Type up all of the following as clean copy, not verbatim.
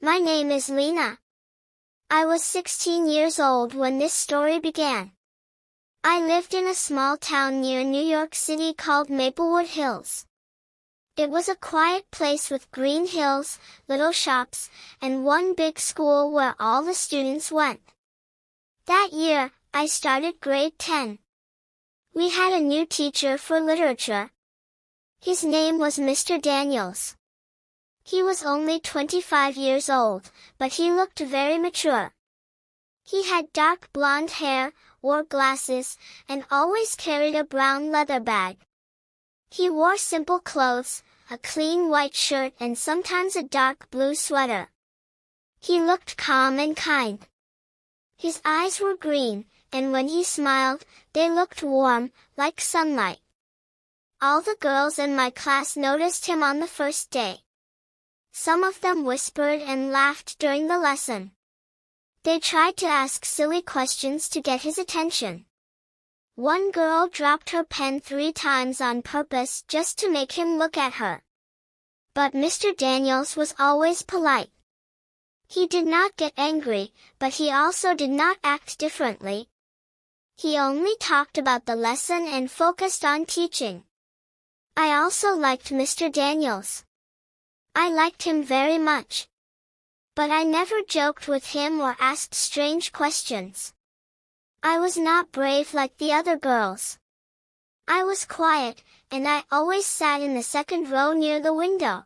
My name is Lena. I was 16 years old when this story began. I lived in a small town near New York City called Maplewood Hills. It was a quiet place with green hills, little shops, and one big school where all the students went. That year, I started grade 10. We had a new teacher for literature. His name was Mr. Daniels. He was only 25 years old, but he looked very mature. He had dark blonde hair, wore glasses, and always carried a brown leather bag. He wore simple clothes, a clean white shirt and sometimes a dark blue sweater. He looked calm and kind. His eyes were green, and when he smiled, they looked warm, like sunlight. All the girls in my class noticed him on the first day. Some of them whispered and laughed during the lesson. They tried to ask silly questions to get his attention. One girl dropped her pen 3 times on purpose just to make him look at her. But Mr. Daniels was always polite. He did not get angry, but he also did not act differently. He only talked about the lesson and focused on teaching. I also liked Mr. Daniels. I liked him very much. But I never joked with him or asked strange questions. I was not brave like the other girls. I was quiet, and I always sat in the second row near the window.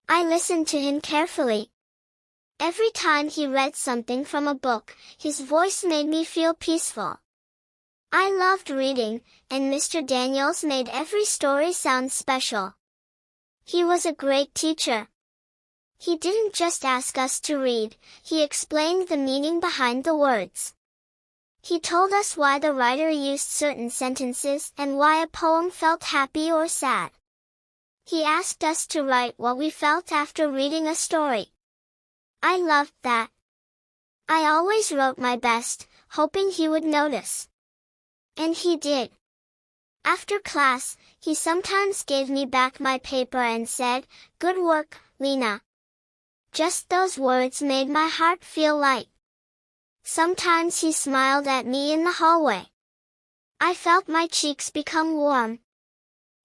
I listened to him carefully. Every time he read something from a book, his voice made me feel peaceful. I loved reading, and Mr. Daniels made every story sound special. He was a great teacher. He didn't just ask us to read, he explained the meaning behind the words. He told us why the writer used certain sentences and why a poem felt happy or sad. He asked us to write what we felt after reading a story. I loved that. I always wrote my best, hoping he would notice. And he did. After class, he sometimes gave me back my paper and said, "Good work, Lena." Just those words made my heart feel light. Sometimes he smiled at me in the hallway. I felt my cheeks become warm.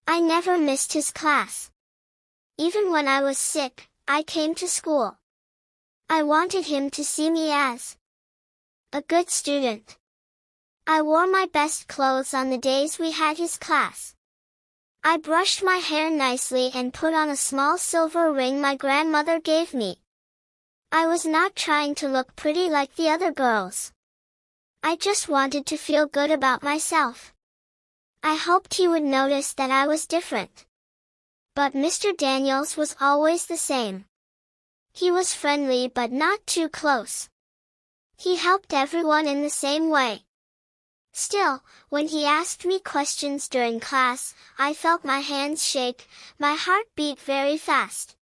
I never missed his class. Even when I was sick, I came to school. I wanted him to see me as a good student. I wore my best clothes on the days we had his class. I brushed my hair nicely and put on a small silver ring my grandmother gave me. I was not trying to look pretty like the other girls. I just wanted to feel good about myself. I hoped he would notice that I was different. But Mr. Daniels was always the same. He was friendly but not too close. He helped everyone in the same way. Still, when he asked me questions during class, I felt my hands shake, my heart beat very fast.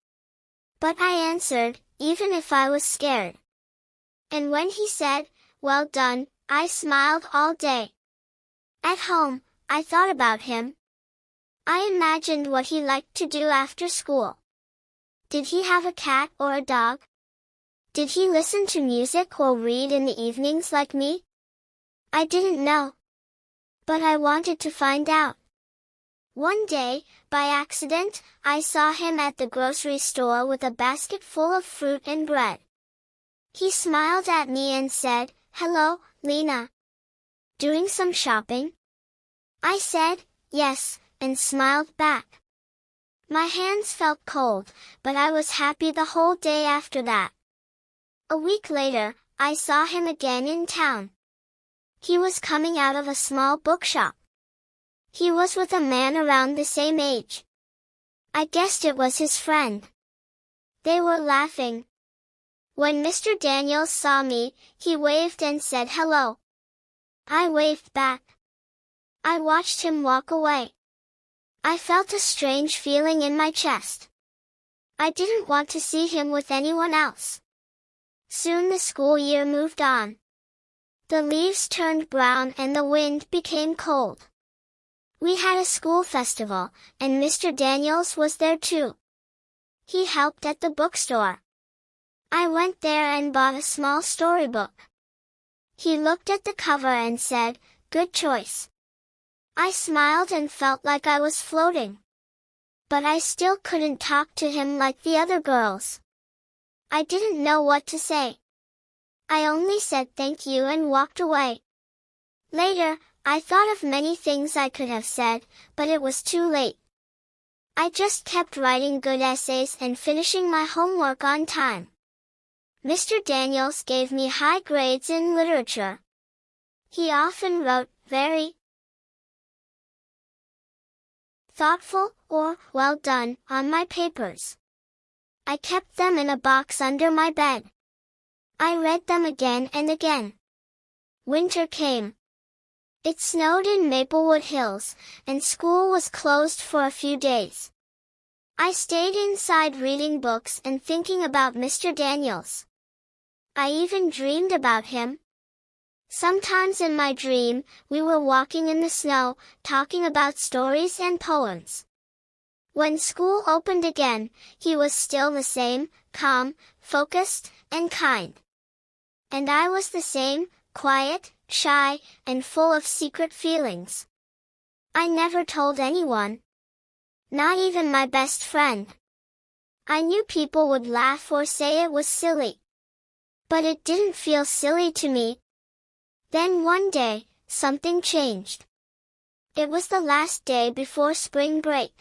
But I answered, even if I was scared. And when he said, "Well done," I smiled all day. At home, I thought about him. I imagined what he liked to do after school. Did he have a cat or a dog? Did he listen to music or read in the evenings like me? I didn't know. But I wanted to find out. One day, by accident, I saw him at the grocery store with a basket full of fruit and bread. He smiled at me and said, "Hello, Lena. Doing some shopping?" I said, "Yes," and smiled back. My hands felt cold, but I was happy the whole day after that. A week later, I saw him again in town. He was coming out of a small bookshop. He was with a man around the same age. I guessed it was his friend. They were laughing. When Mr. Daniels saw me, he waved and said hello. I waved back. I watched him walk away. I felt a strange feeling in my chest. I didn't want to see him with anyone else. Soon the school year moved on. The leaves turned brown and the wind became cold. We had a school festival, and Mr. Daniels was there too. He helped at the bookstore. I went there and bought a small storybook. He looked at the cover and said, "Good choice." I smiled and felt like I was floating. But I still couldn't talk to him like the other girls. I didn't know what to say. I only said thank you and walked away. Later, I thought of many things I could have said, but it was too late. I just kept writing good essays and finishing my homework on time. Mr. Daniels gave me high grades in literature. He often wrote very thoughtful or well done on my papers. I kept them in a box under my bed. I read them again and again. Winter came. It snowed in Maplewood Hills, and school was closed for a few days. I stayed inside reading books and thinking about Mr. Daniels. I even dreamed about him. Sometimes in my dream, we were walking in the snow, talking about stories and poems. When school opened again, he was still the same, calm, focused, and kind. And I was the same, quiet, shy, and full of secret feelings. I never told anyone. Not even my best friend. I knew people would laugh or say it was silly. But it didn't feel silly to me. Then one day, something changed. It was the last day before spring break.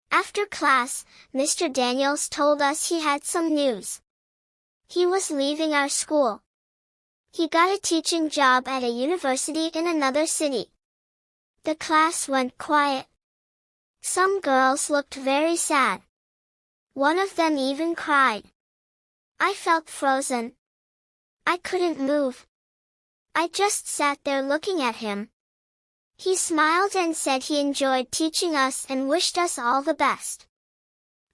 After class, Mr. Daniels told us he had some news. He was leaving our school. He got a teaching job at a university in another city. The class went quiet. Some girls looked very sad. One of them even cried. I felt frozen. I couldn't move. I just sat there looking at him. He smiled and said he enjoyed teaching us and wished us all the best.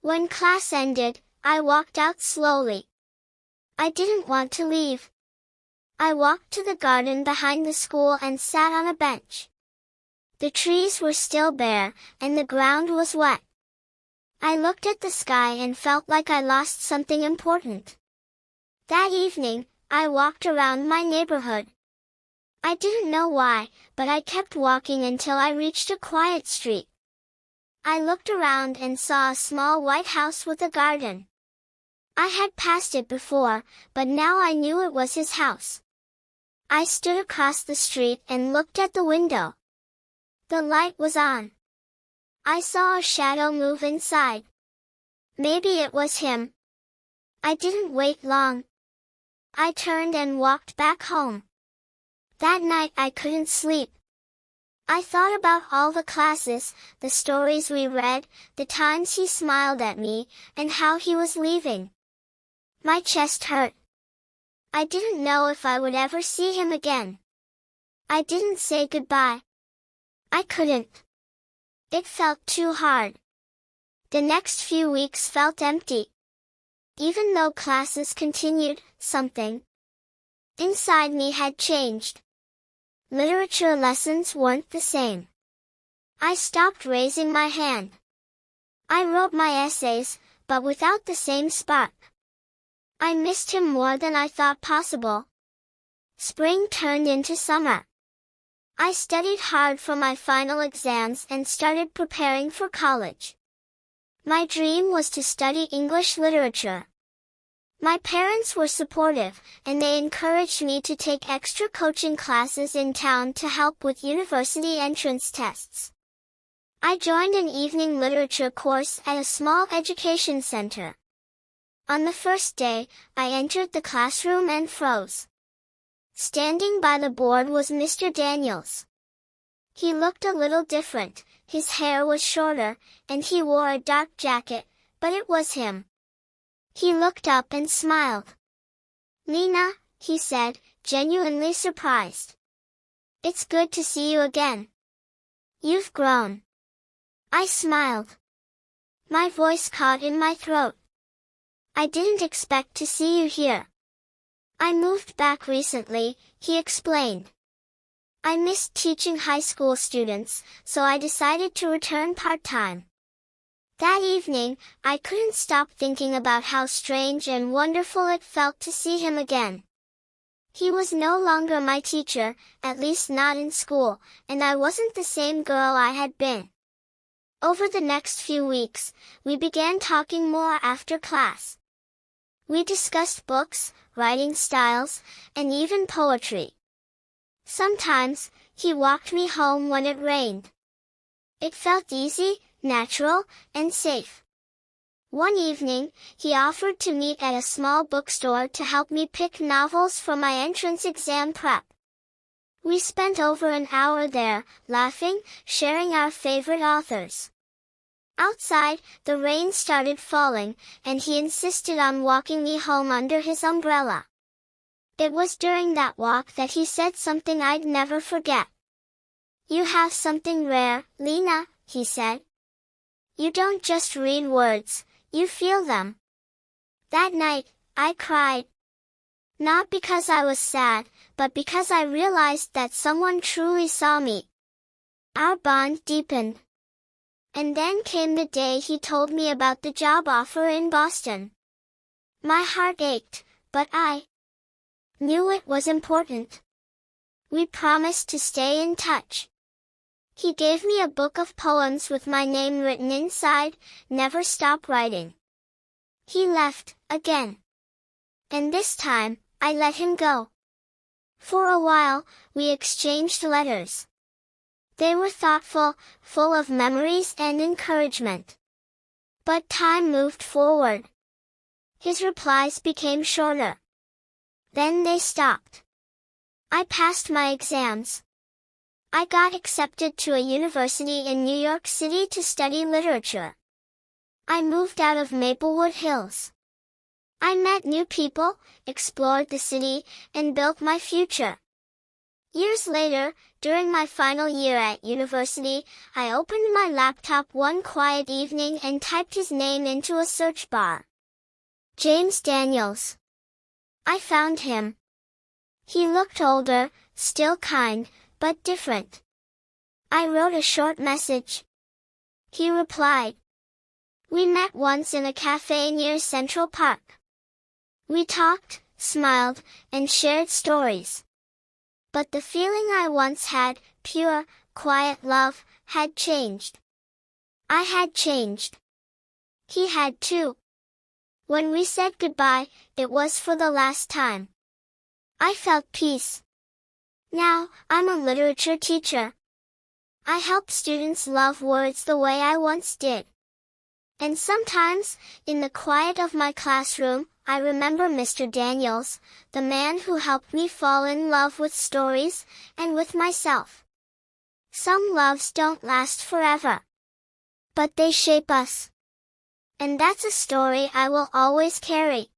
When class ended, I walked out slowly. I didn't want to leave. I walked to the garden behind the school and sat on a bench. The trees were still bare, and the ground was wet. I looked at the sky and felt like I lost something important. That evening, I walked around my neighborhood. I didn't know why, but I kept walking until I reached a quiet street. I looked around and saw a small white house with a garden. I had passed it before, but now I knew it was his house. I stood across the street and looked at the window. The light was on. I saw a shadow move inside. Maybe it was him. I didn't wait long. I turned and walked back home. That night I couldn't sleep. I thought about all the classes, the stories we read, the times he smiled at me, and how he was leaving. My chest hurt. I didn't know if I would ever see him again. I didn't say goodbye. I couldn't. It felt too hard. The next few weeks felt empty. Even though classes continued, something inside me had changed. Literature lessons weren't the same. I stopped raising my hand. I wrote my essays, but without the same spark. I missed him more than I thought possible. Spring turned into summer. I studied hard for my final exams and started preparing for college. My dream was to study English literature. My parents were supportive, and they encouraged me to take extra coaching classes in town to help with university entrance tests. I joined an evening literature course at a small education center. On the first day, I entered the classroom and froze. Standing by the board was Mr. Daniels. He looked a little different, his hair was shorter, and he wore a dark jacket, but it was him. He looked up and smiled. "Lena," he said, genuinely surprised. "It's good to see you again. You've grown." I smiled. My voice caught in my throat. "I didn't expect to see you here. I moved back recently," he explained. "I missed teaching high school students, so I decided to return part-time." That evening, I couldn't stop thinking about how strange and wonderful it felt to see him again. He was no longer my teacher, at least not in school, and I wasn't the same girl I had been. Over the next few weeks, we began talking more after class. We discussed books, writing styles, and even poetry. Sometimes, he walked me home when it rained. It felt easy, natural, and safe. One evening, he offered to meet at a small bookstore to help me pick novels for my entrance exam prep. We spent over an hour there, laughing, sharing our favorite authors. Outside, the rain started falling, and he insisted on walking me home under his umbrella. It was during that walk that he said something I'd never forget. "You have something rare, Lena," he said. "You don't just read words, you feel them." That night, I cried. Not because I was sad, but because I realized that someone truly saw me. Our bond deepened. And then came the day he told me about the job offer in Boston. My heart ached, but I knew it was important. We promised to stay in touch. He gave me a book of poems with my name written inside, "Never stop writing." He left, again. And this time, I let him go. For a while, we exchanged letters. They were thoughtful, full of memories and encouragement. But time moved forward. His replies became shorter. Then they stopped. I passed my exams. I got accepted to a university in New York City to study literature. I moved out of Maplewood Hills. I met new people, explored the city, and built my future. Years later, during my final year at university, I opened my laptop one quiet evening and typed his name into a search bar. James Daniels. I found him. He looked older, still kind, but different. I wrote a short message. He replied. We met once in a cafe near Central Park. We talked, smiled, and shared stories. But the feeling I once had, pure, quiet love, had changed. I had changed. He had too. When we said goodbye, it was for the last time. I felt peace. Now, I'm a literature teacher. I help students love words the way I once did. And sometimes, in the quiet of my classroom, I remember Mr. Daniels, the man who helped me fall in love with stories, and with myself. Some loves don't last forever. But they shape us. And that's a story I will always carry.